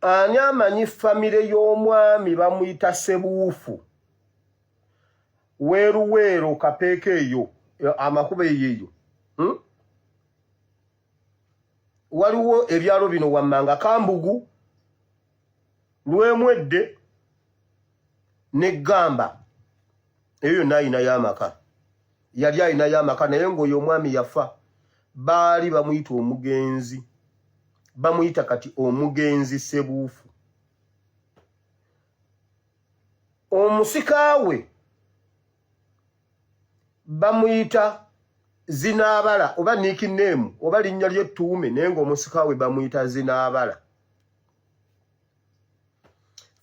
ani amanyi famire y'omwami bamuyita Sebuufu weeruweero kapeeke eyo amakuba eyo waliwo ebyalo bino wammanga Kambugu Lwemwedde ne Gamba eyo yonna ayinayo amaka yali ayinayo amaka naye ng'oyo omwami yafa baali bamuyita omugenzi bamuyita kati omugenzi Sebuufu omusika we bamuyita Zinaabala oba nickname oba linnya ly'ettuume naye ng'omusika we bamuyita Zinaabala.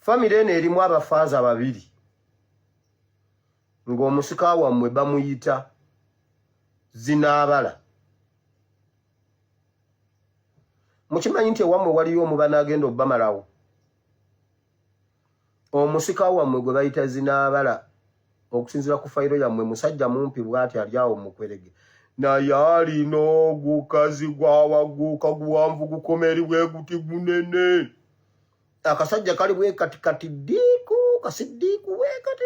Famire eno erimu abafaaza babiri ng'omusika wammwe bamuyita Zinaabala. Mukimanyi nti ewammwe waliyo omubana agenda obbamalawo omusika wammwe gwe bayita Zinaabala okusinziira ku fayiro yammwe musajja mumpi bw'ati ali awo mukwerege naye alina ogukazi gwawaguuka guwanvu gukomeri bwe guti gunene akasajja kali bwe kati kati ddiiku kasiddiiku bwe kati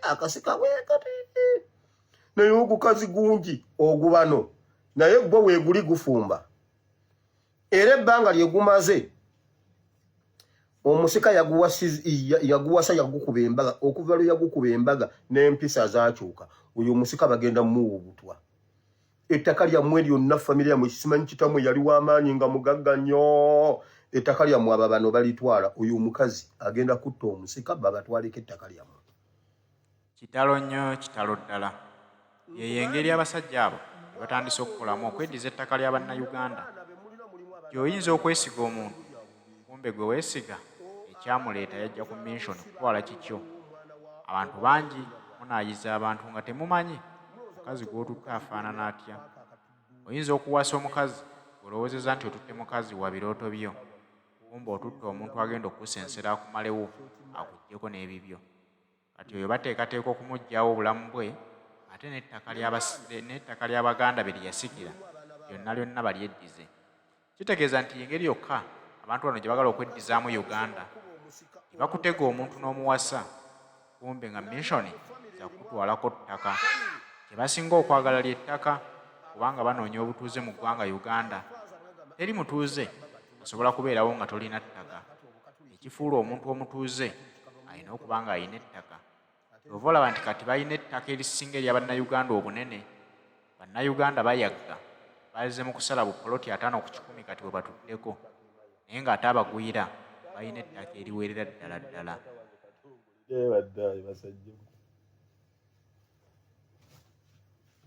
akasika bwe kati naye ogukazi gungi ogubano naye gwe weeguli gufumba era ebbanga lye gumaze omusika yaguwasa yagukuba embaga okuva lwe yagukuba embaga n'empisa zaakyuka oyo omusika bagenda muwubutwa ettaka lyammwe lyonna famire yammwe kisimanyi kitamwe yali w'amaanyi nga mugagga nnyo ettaka lyammwe aba bano balitwala oyo omukazi agenda kutta omusika babatwaleko ettaka lyammwe kitalo nnyo kitalo ddala yeyo engeri abasajja abo batandise okukolamu okweddiza ettaka lya bannayuganda gy'oyinza okwesiga omuntu kumbe gwe weesiga ekyamuleeta yajja ku mission kutwala kikyo abantu bangi munaayiza abantu nga temumanyi omukazi gw'otutte afaanana atya oyinza okuwasa omukazi olowoozeza nti otutte mukazi wa birooto byo kumbe otutte omuntu agenda okusensera akumalewo akuggyeko n'ebibyo kati oyo bateekateeka okumuggyawo obulamu bwe ate n'ettaka ly'Abaganda be lyeyasikira lyonna lyonna balyeddize kitegeeza nti engeri yokka abantu bano gye bagala okweddizaamu Uganda bakutega omuntu n'omuwasa kumbe nga mishoni za kutwalako ttaka kye basinga okwagala ly'ettaka kubanga banoonya obutuuze mu ggwanga Uganda teri mutuuze asobola kubeerawo nga tolina ttaka ekifuula omuntu omutuuze alina okuba nga alina ettaka ova olaba nti kati balina ettaka erisinga ery'Abannayuganda obunene Bannayuganda bayagga baze mu kusala bupoloti 5 ku 10 kati bwe batuddeko naye ng'ate abagwira balina ettaka eriwerera ddala ddala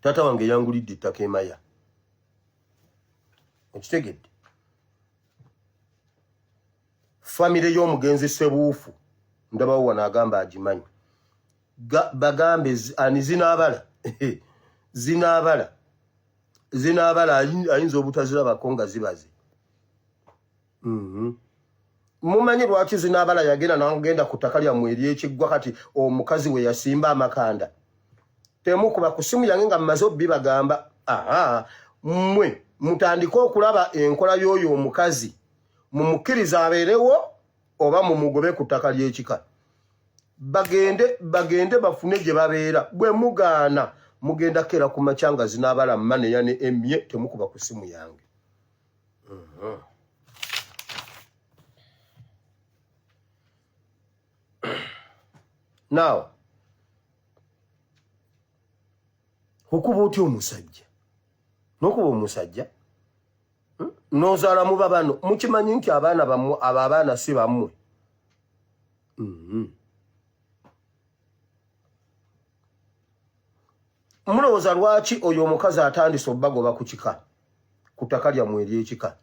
taata wange yangulidde ettaka Emaya okitegedde famire y'omugenzi Sebuufu ndabawo wano agamba agimanyi bagambe ani Zinaabala ayinza obutazirabako nga zibaze mumanyi lwaki Zinaabala yagenda n'agenda ku ttaka lyammwe ery'ekiggwa kati omukazi we yasimba amakanda temukuba ku simu yange nga mmaze obbibagamba mmwe mutandike okulaba enkola y'oyo omukazi mumukkiriza abeerewo oba mumugobe ku ttaka ly'ekika bagende bafune gye babeera bwe mugaana mugenda kera ku makya nga Zinaabala mmaneya ne emye temukuba ku simu yange now okuba otya omusajja n'okuba omusajja n'ozaalamu babano mukimanyi nti abaana bammwe abo abaana si bammwe mulowooza lwaki oyo omukazi atandise obbagoba ku kika ku ttaka lyammwe ery'ekika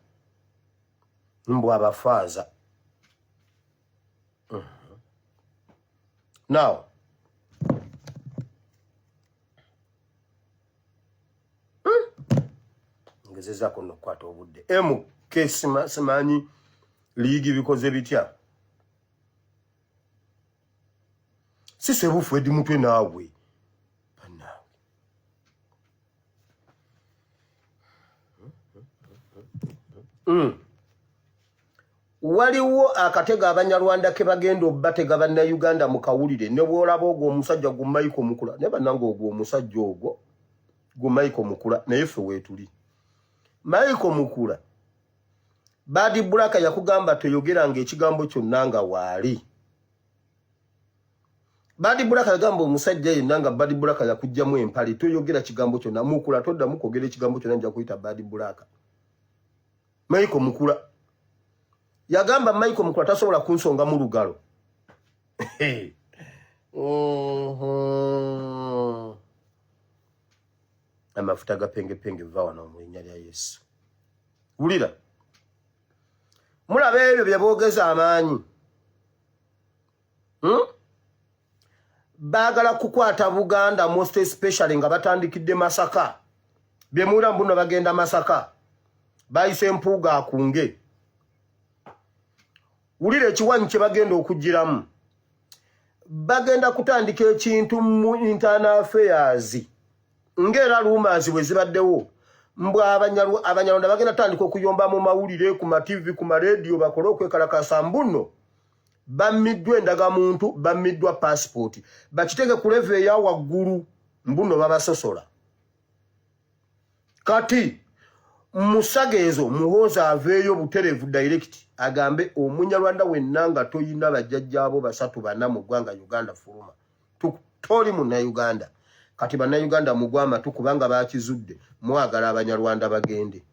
mbw abafaaza now ngezezaako nokukwata obudde MK simanyi liigi bikoze bitya si Sebuufu eddi mutwe naawe waliwo akatega Abanyarwanda ke bagenda obbatega bannayuganda mu kawulire ne bwolaba ogwo omusajja gu Michael Mukula ne bannange ogwo omusajja ogwo gu Michael Mukula naye ffe weetuli Michael Mukula Badi Bulaka yakugamba toyogeranga ekigambo kyonna nga waali Badi Bulaka yagamba omusajja yenna nga Badi Bulaka yakujjamu empali toyogera kigambo kyonna Mukula toddamu kwogera ekigambo kyonna nja kuyita Badi Bulaka Michael Mukula yagamba Michael Mukula tasobola kunsonga mu lugalo amafuta gapenge va wano mu linnya lya Yesu wulira mulabe ebyo bye boogeza amaanyi baagala kukwata Buganda most especially nga batandikidde Masaka bye muwulira mbuno bagenda Masaka bayise empuuga akunge wulira ekiwanyi kye bagenda okugiramu bagenda kutandika ekintu mu internal affairs ngera rumors bwe zibaddewo mbwa Abanyarwanda bagenda tandika okuyomba mu mawulire ku ma TV ku ma radio bakole okwekalakasa mbuno bamiddwa endagamuntu bamiddwa passport bakitege ku level ya waggulu mbuno babasosola kati Musagezo Muhoza aveeyo buterevu direct agambe Omunyarwanda wenna nga toyina bajjajjaabo basatu bana mu ggwanga Uganda fuluma toli mu Uganda kati bannayuganda mugwama tukubanga bakizudde mwagala Abanyarwanda bagende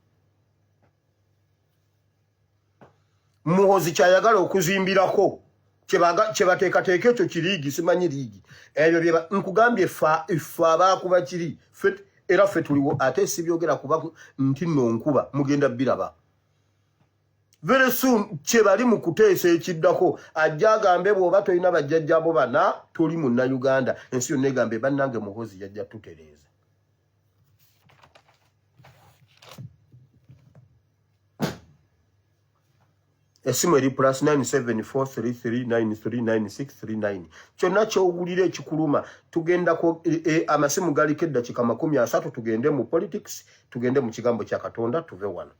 Muhozi kyayagala okuzimbirako kyebateekateeka ekyo kiriigi simanyi liigi ebyo bye nkugambye effa abaakuba kiri era ffe tuliwo ate sibyogera kuba nti nno nkuba mugenda biraba very soon kyebali mu kuteesa ekiddako ajja agambe bw'oba tolina bajjajjaabo bana toli mu Uganda ensi yonna egambe bannange Muhozi yajja tutereeza esimu eri plus 97433939639 kyonna kyowulira ekikuluma tugenda amasimu galiko eddakiika 30 tugende mu politics tugende mu kigambo kya Katonda tuve wano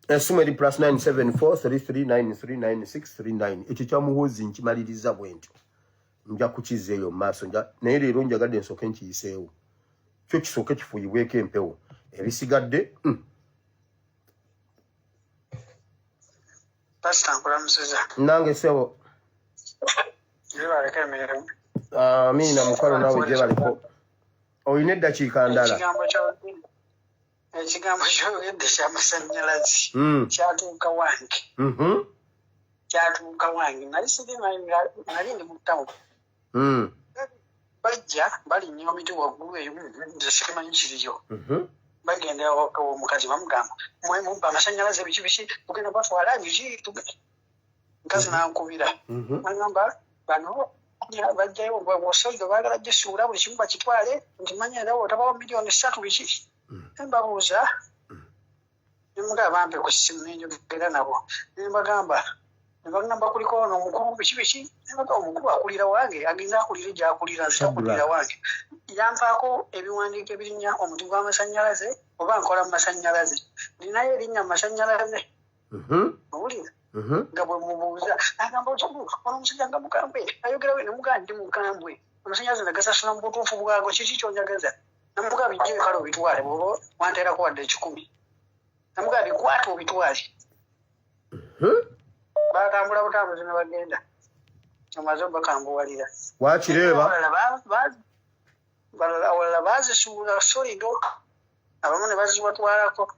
esimu eri plus 97433939639 ekyo kya Muhozi nkimaliriza bwentyo nja kukizeeyo mu maaso naye leero njagadde nsooke nkiyiseewo kyo kisooke kifuuyibweko empewo ebisigadde Pastor Nkulamusiza. Nange sebo. Amina mukalo nawe gye baliko. Oyine eddakiika ndala. Ekigambo ky'ogedde ky'amasannyalaze. Kyatuuka wange. Kyatuuka wange. Nali ndi mu ttawuni. Bajja balinnya omiti waggulu eyo nze simanyi kiriyo. Bagenda omukazi bamugamba mubba amasannyalaze biki tugenda batwala biki nkazi nankubira agamba bano bajjayo bwosaiga baagala gyesuula buli kimu bakitwale nti manya era otabawo miliyoni 3 biki nembabuuza nemugamba bampe ku ssimu nenjogera nabo nembagamba kuliko ono omukulu biki nembaga omukulu akulira wange agenda akulire gyakulira nsi akulira wange yampaako ebiwandiiko ebirinya omuti gw'amasannyalaze oba nkola mu masannyalaze ninayo erinnya mu masannyalaze owulira nga bwe mubuuza agamba ono omusajja nga mukambwe ayogera we nemugamba ndi mukambwe amasannyalaze nagasasula mu butuufu bwago kiki kyonjagaza namugamba bijje kale obitwale bwoba wanteerako wadde 10 namugamba bikwata obitwale batambula butambuzi ne bagenda amaze bakambuwalira wakireeba balala bazisuula solido abamu ne bazibatwalako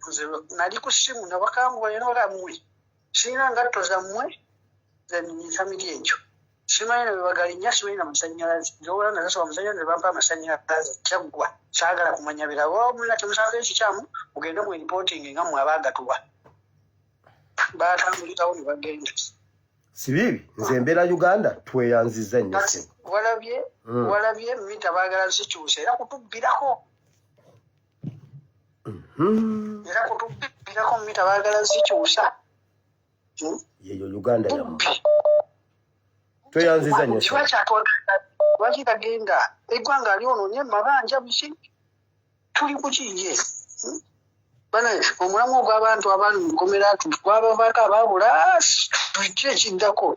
nali ku ssimu nabakambuwalira nabagamwe sirina ngatto zammwe famiri ekyo simanyi nebebagalinya simanyi namasannyalaze nzobola nazasoba amasannyalaze bampa amasannyalaze kyaggwa saagala kumanya birabo mulina kyemusaako ekikyamu mugende mu reporting nga mmwe abaagatuba batambulirawo ne bagenda sibibi nze mbeera Uganda tweyanziza nnyo walabye mita baagala zikyuse era kutubbirako mita baagala zikyusa yeyo Uganda yamu tweyanziza nnyo lwaki bagenda eggwanga lyonoonye mabanja biki tuli kukiye bana omulamu gw'abantu abali mu nkomera twabavaako abaabula ki ekiddako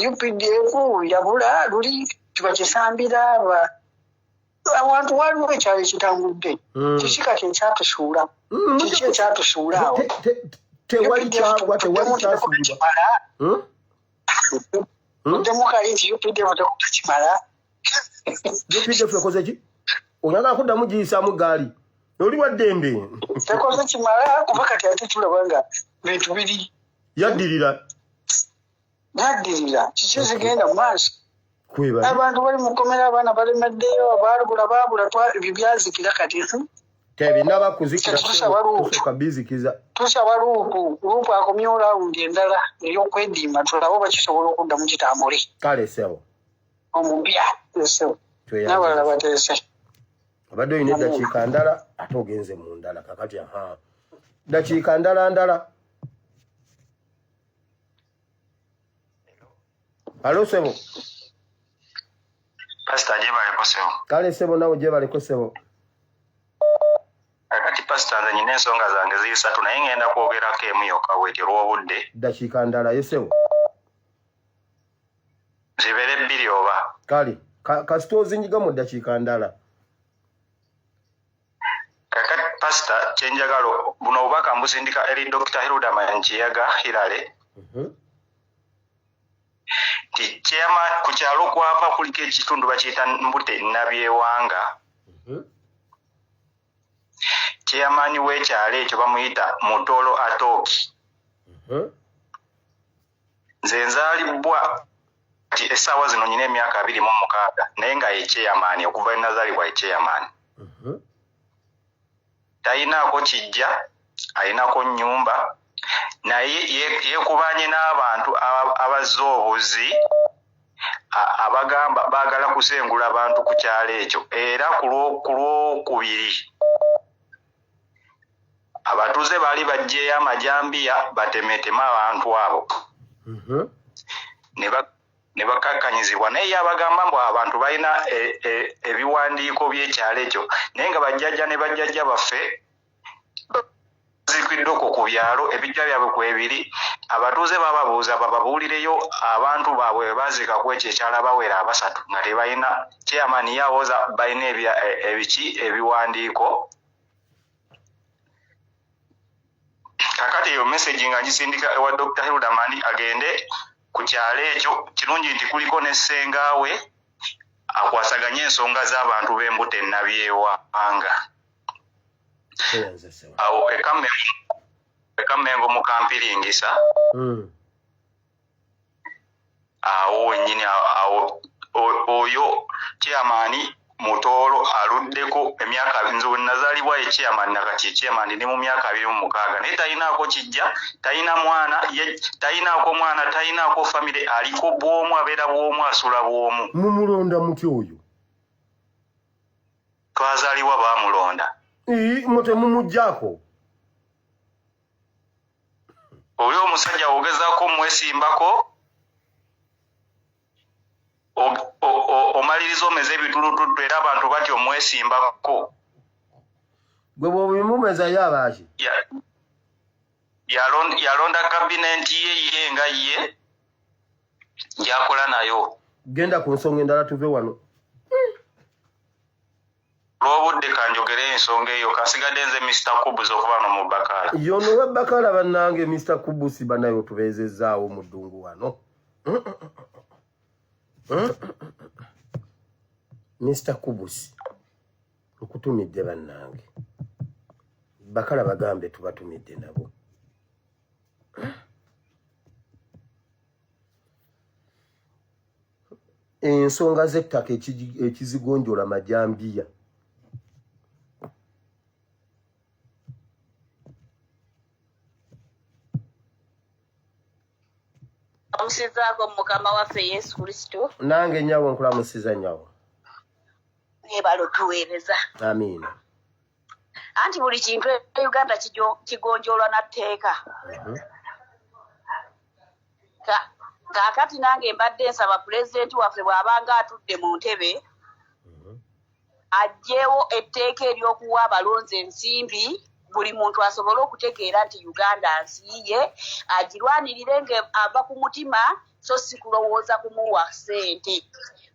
UPDF yabula luli tibakisambira abantu waliwo ekyalo ekitambudde kiki kati ekyatusuula kiki ekyatusuula awo tewali kyagwa tewali kyasuulibwa Democracy nti UPDF tekimala UPDF ekoze ki oyagala kuddamu giyisaamu gaali oli wa ddembe tekoze kimala kuba kati ate tulaba nga bintu biri yaddirira kiki zigenda mu maaso kweba abantu bali mu kkomera abaana balemeddeyo abaalugula baabula byazikira kati tebinaba kuzikira kusooka bizikiza tusaba luupu akomye olawundi endala ey'okwediima tulabe oba kisobola okudda mu kitambule kale sewo omupya sewo n'abalala bateese abadde olina eddakiika ndala ate ogenze mu ndala kakati dakiika ndala alo sebo Pastor jebaleko sebo kale sebo nawe jebaleko sebo akati pastor nze nyina ensonga zange ziri 3 naye ngenda kwogerako emu yokka bw'etyo lw'obudde dakiika ndala yesebo zibere 2 oba kale kasita ozinyiga mu dakiika ndala kakati pastor kyenjagala buno obubaka mbusindika eri Dr. Hilda Manchiyaga Hilale ti chairman ku kyalo kwava kuliko ekitundu bakiyita Mbute Nabyewanga chairman w'ekyalo ekyo bamuyita Mutolo Atoki nze nzaalibwa ti essaawa zino nyina emyaka 26 naye nga ye chairman okuva enazaalibwa ye chairman tayinaako kijja ayinako nnyumba naye yeekubanye n'abantu abazza obuzi abagamba baagala kusengula abantu ku kyalo ekyo era ku lwokubiri abatuuze baali bajjeeyo amajambiya batemetema abantu abo ne bakakkanyizibwa naye abagamba mbu abantu balina ebiwandiiko by'ekyalo ekyo naye nga bajjajja ne bajjajja baffe zikiddoko ku byalo ebijja byabwe kwebiri abatuuze bababuuza bababuulireyo abantu baabwe bazika ku ekyo ekyalo bawera 3 nga tebalina chairman yawoza balina ebiwandiiko kakati eyo message nga gisindika ewa Dr. Hilda Mani agende ku kyalo ekyo kirungi nti kuliko ne ssengaawe akwasaganya ensonga z'abantu b'Embute Nabyewanga awo Ekamengo mu Kampiringisa awo nyine awo oyo chairman Mutolo aluddeko emyaka nze nazaalibwa ye chairman nakati chairman ndi mu myaka 26 naye tayinaako kijja tayina mwana tayinaako mwana tayinaako family aliko bwomu abeera bwomu asula bwomu mumulonda mutyo oyo twazaalibwa baamulonda mute mumujjako oli omusajja ogezaako mwesimbako omaliriza omeze ebitulututtu era abantu bati omwesimbako gwe bw'obimumeza abaaki yalonda kabinenti ye nga ye gyakola nayo genda ku nsonga endala tuve wano lw'obudde kanjogere ensonga eyo kasigadde nze Mr. Kubuzi okuba no mu Bakala yono we Bakala bannange Mr. Kubusi banayo tubeezezzaawo mu ddungu wano Mr. Kubusi okutumidde bannange Bakala bagambe tubatumidde nabo ensonga z'ettaka ekizigonjola majambiya Amusizaako mukama waffe Yesu Kristo nange nyawo nkulamusiza nyawo ebalo tuweereza amiina anti buli kintu Uganda kigonjoolwa na tteeka kaakati nange mbadde nsaba pulezidenti waffe bw'abanga atudde mu ntebe aggyeewo etteeka ery'okuwa abalonzi ensimbi buli muntu asobole okutegeera nti Uganda nsiye agirwanirire ng'ava ku mutima so si kulowooza kumuwa ssente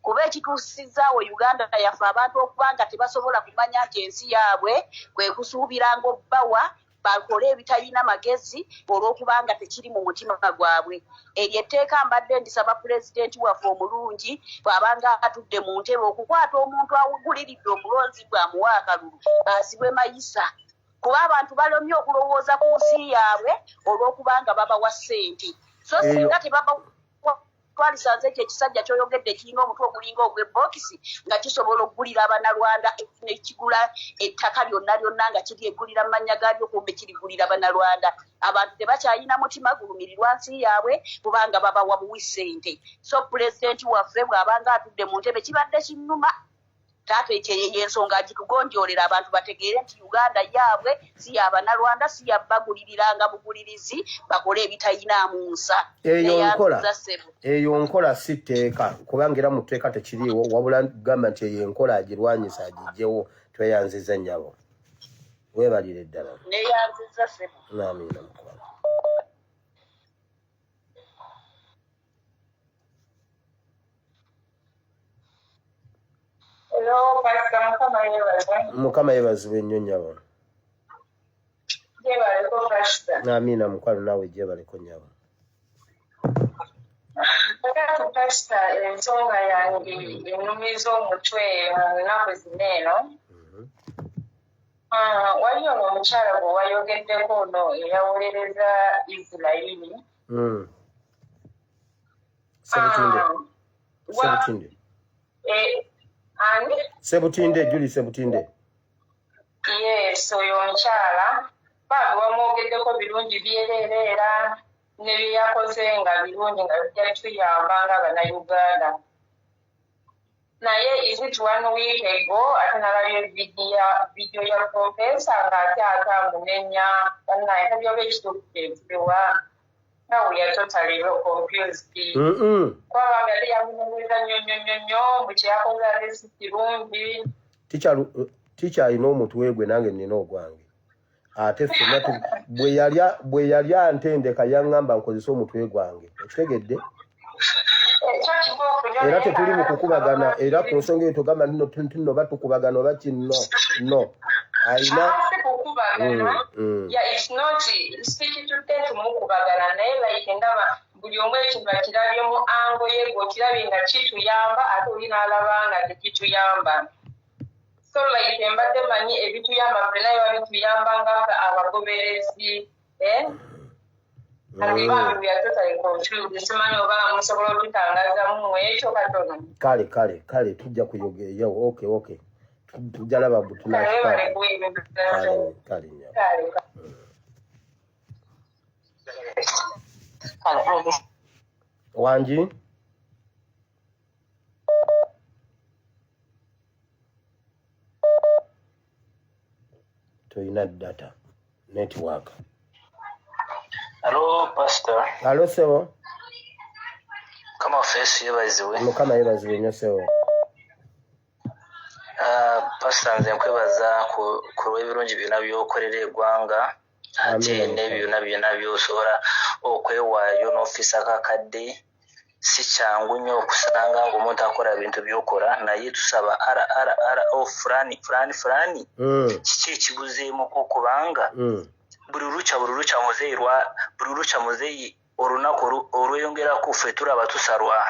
kuba ekituusizaawo Uganda yaffe abantu okuba nga tebasobola kumanya nti ensi yaabwe kwe kusuubiranga obbawa bakole ebitalina magezi olw'okuba nga tekiri mu mutima gwabwe eryo etteeka mbadde ndisaba pulezidenti waffe omulungi bw'abanga atudde mu ntebe okukwata omuntu awuguliridde omulonzi bwamuwa akalulu asibwe mayisa kuba abantu balomye okulowooza ku nsi yaabwe olw'okuba nga babawa ssente so singa tebaba twalisanze ekyo ekisajja kyoyogedde kirina omutwe ogulinga ogw'ebbokisi nga kisobola okugulira abanalwanda nekigula ettaka lyonna lyonna nga kiri eggulira mu mannya gaalyo kumbe kirigulira abanalwanda abantu tebakyayina mutima gulumirirwa nsi yaabwe kubanga babawa buwi ssente so pulezidenti waffe bw'abanga atudde mu ntebe kibadde kinnuma taata ekyo yensonga agitugonjoolera abantu bategeere nti Uganda yaabwe si yabanalwanda si yabbaguliriranga bugulirizi bakole ebitayinaamu nsa eyo nkola si tteeka kubanga era mu tteeka tekiriiwo wabula kugamba nti eyo enkola agirwanyisa agijjewo tweyanziza nnyabo weebalire ddala neyanziza sebo amiina mukwano Mukama yeebazibwe nnyo nnyabo amiina mukwano naawe gyebaleko nnyabo Pasita ensonga yange enumiza omutwe mu nnaku zino eno waliyo omukyala gwe wayogeddeko ono eyawolereza Isirayiri Sebutinde Julie Sebutinde yes oyo omukyala bambi wamwogeddeko birungi byereereera ne byeyakoze nga birungi nga bijja tuyamba ng'Abannayuganda naye is it 1 week ago ate nalabye vidiyo ya profesa ng'ate amunenya bannaye tabyoba ekituufu kyekirewa now we are totally confused kwabanga teyamunyumiza nnyo mu kyeyakoze ate si kirungi ticha alina omutwe gwe nange nnina ogwange ate ffenna bwe yali antendeka yaŋŋamba nkozesa omutwe gwange okitegedde era tetuli mu kukubagana era ku nsonga eyo togamba nno batukubagana oba kinno no alina sikitutte tumukubagana naye like ndaba buli omu ekintu akirabye mu ango ye gweokirabye nga kituyamba ate oli n'alaba nga tekituyamba so like mbadde manyi ebituyamba fena babituyamba nga abagoberezi Bambi we are totally confused. Simanyi oba musobola okutangaza mu ekyo katono. Kale tujja kuyogera okay. Tujja laba butuna. Kale. Wanji? Toyina data network. Hello, Pastor. Hello, sir. Come on, face yebaziwe. Mukama yebaziwe nnyo sir. Pastor nze nkwebaza ku lw'ebirungi byonna by'okolera eggwanga ate n'ebyonna byonna by'osobola okwewaayo n'ofiisa akakadde si kyangu nnyo okusanga ng'omuntu akola ebintu by'okola naye tusaba fulani kiki ekiguzeemuko kubanga buli lucha muzeeyi olunaku olweyongerako ffe tulaba tusalwa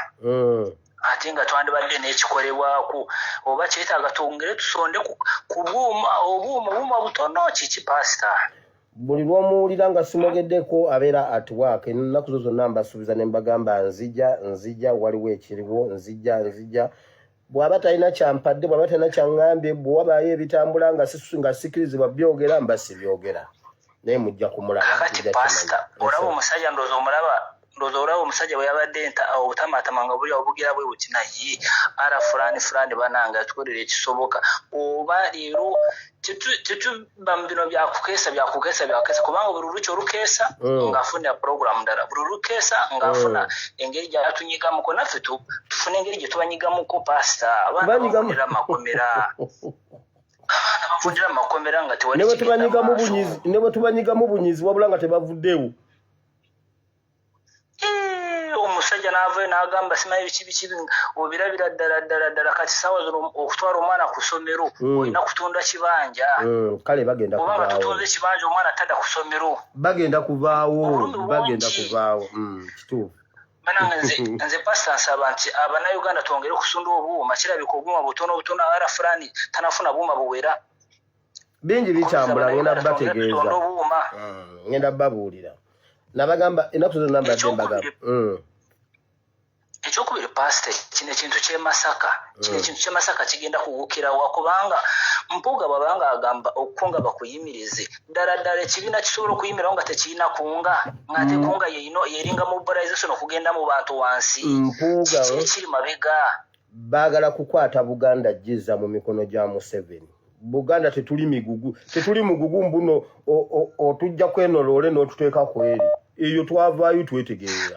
ate nga twandibadde n'ekikolebwaku oba kyetaaga twongere tusonde ku obuuma butono kiki pasita buli lw'omuwulira nga simogeddeko abeera at work ennaku zo zonna mbasuubiza ne mbagamba nzija waliwo ekiriwo nzija bw'aba talina kyampadde bw'aba talina kyaŋŋambye bwe wabaayo ebitambula nga sikirizibwa byogera mba sibyogera naye mujja kumulaba kati pasita olaba omusajja ndowooza olaba omusajja bwe yabadde obutamaatama nga buli obugira bwe buti naye fulani bananga tukolera ekisoboka oba leero tetuba mu bino byakukeesa kubanga buli luki olukeesa ng'afunira puroguramu ndala buli lukeesa ng'afuna engeri gy'atunyigamuko naffe tufuna engeri gye tubanyigamuko pasita abaana bawulira amakomera abana bavundira amakomera nga tewali nebo tubanyiga mu bunyizi wabula nga tebavuddewo omusajja n'avayo n'agamba simanyi biki obirabira ddala kati sawa zino okutwala omwana ku ssomero olina kutunda kibanja kale bagenda kubanga tutunze ekibanja omwana tadda ku ssomero bagenda kuvaawo kituufu banange nze pasita nsaba nti abannayuganda twongere okusunda obuuma kirabika obuuma butono ara fulani tanafuna buuma buwera bingi bikyambula ngenda babuulira nabagamba enaku zonna mbadde mbagamba ekyokubiri pasite kino ekintu ky'emasaka kigenda kuwukirawa kubanga mpuuga bwabanga agamba okukunga bakuyimirize ddala ekibiina kisobola okuyimirawo nga tekirina kunga ng'ate kunga yeringa mobilization okugenda mu bantu wansi kiri mabega baagala kukwata Buganda jizza mu mikono gya Museveni Buganda tetuli mugugu mbuno otujja kwenoloole n'otuteeka ku eri eyo twavaayo twetegeera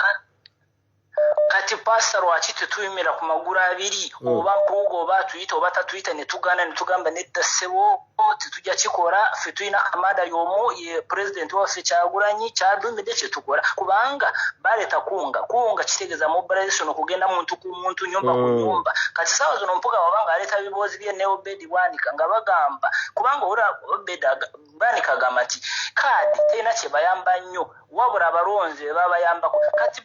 kati pasita lwaki tetuyimira ku magulu abiri oba mpuuga oba atuyita oba tatuyita netugana netugamba nedda ssebo tetujja kikola ffe tulina kamanda y'omu ye pulezidenti waffe Kyagulanyi kyadumidde kyetukola kubanga baleeta kunga kitegeeza mobilization okugenda muntu ku muntu nyumba ku nyumba kati saawa zino mpuuga wabanga aleeta biboozi bye ne Obedi Bwanika nga bagamba kubanga Obedi Bwanika agamba nti kaadi terina kye bayamba nnyo wabula abalonzi babayambako kati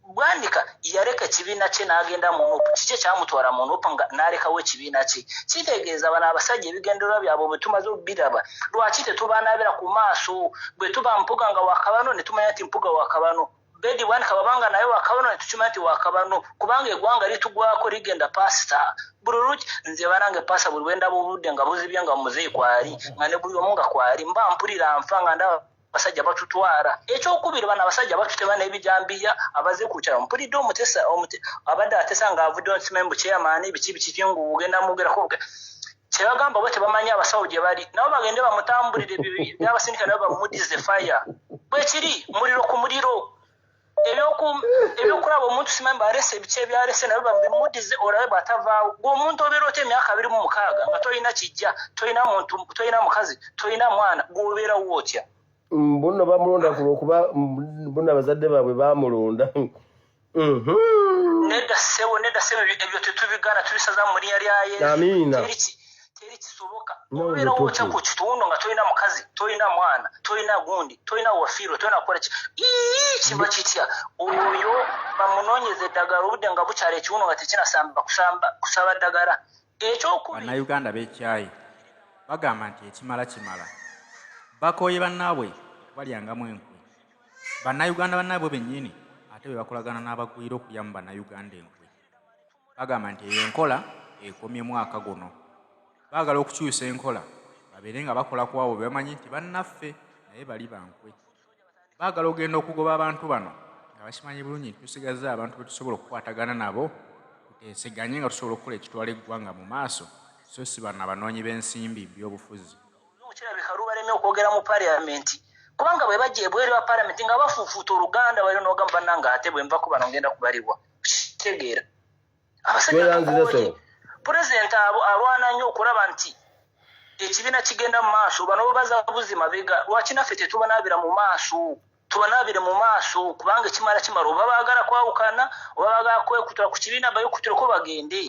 Bwanika yareka ekibiina kye n'agenda mu nuupu kiki ekyamutwala mu nuupu nga n'alekawo ekibiina kye kitegeeza bano abasajja ebigendererwa byabwe bwe tumaze obiraba lwaki tetubanaabira ku maaso bwe tuba mpuga nga wakabano ne tumanya nti mpuga wakabano Obedi Bwanika babanga naye wakabano ne tukimanya nti wakabano kubanga eggwanga litugwako ligenda pasita buli luki nze banange pasita buli bwendaba obudde nga buzibye nga muzeeyi kwali nga ne buli omu nga kwali mba mpulira nfa nga ndaba abasajja batutwala ekyokubiri bano abasajja batutema n'ebijambiya abaze ku kyalo mpulidde omutesa abadde atesa nga avudde nsimanyi bukyeyamaani biki ngugenda mugerako kyebagamba bwe tebamanyi abasawo gye bali nabo bagende bamutambulire byabasindika nabo bamudize fire bwe kiri muliro ku muliro ebyokulaba omuntu simanyi balese ebiki ebyalese nabo babimudize olabe bw'atavaawo gweomuntu obeera ota emyaka 26 nga tolina kijja tolina muntu tolina mukazi tolina mwana gwobeerawo otya mbona bamulonda kuba mbona bazadde baabwe bamulonda nedda ssebo ebyo tetubigana tubisaza mu linnya lya Yesu teri kisoboka obeerawo otya ku kitundu nga tolina mukazi tolina mwana tolina gundi tolina wafiiro tolina kukola kiba kitya oyo bamunoonyeza eddagala obudde nga bukyala ekiwuno nga tekinasamba kusaba ddagala ekyokubiri bannayuganda b'ekyayi bagamba nti ekimala bakooye bannaabwe balyangamu enkwe bannayuganda bannaabwe bennyini ate bwe bakolagana n'abagwira okulyamu bannayuganda enkwe bagamba nti eyo enkola ekomye mwaka guno baagala okukyusa enkola babeere nga bakola ku abo bebamanyi nti bannaffe naye bali bankwe baagala ogenda okugoba abantu bano nga bakimanyi bulungi nti tusigazza abantu be tusobola okukwatagana nabo tuteeseganye nga tusobola okukola ekitwala eggwanga mu maaso so si bano abanoonyi b'ensimbi by'obufuzi kirabika lubalemye okwogera mu paliamenti kubanga bwe bajja ebweru wa paliamenti nga bafuufuuta oluganda balina n'ogamba bannanga ate bwe nva kuba ngenda kubalibwa kitegeera abasajja pulezidenti alwana nnyo okulaba nti ekibiina kigenda mu maaso bano bo baza buzi mabega lwaki naffe tetubanaabira mu maaso tubanaabire mu maaso kubanga ekimala kimala oba baagala kwawukana oba baagala kwekutula ku kibiina bayekutireko bagende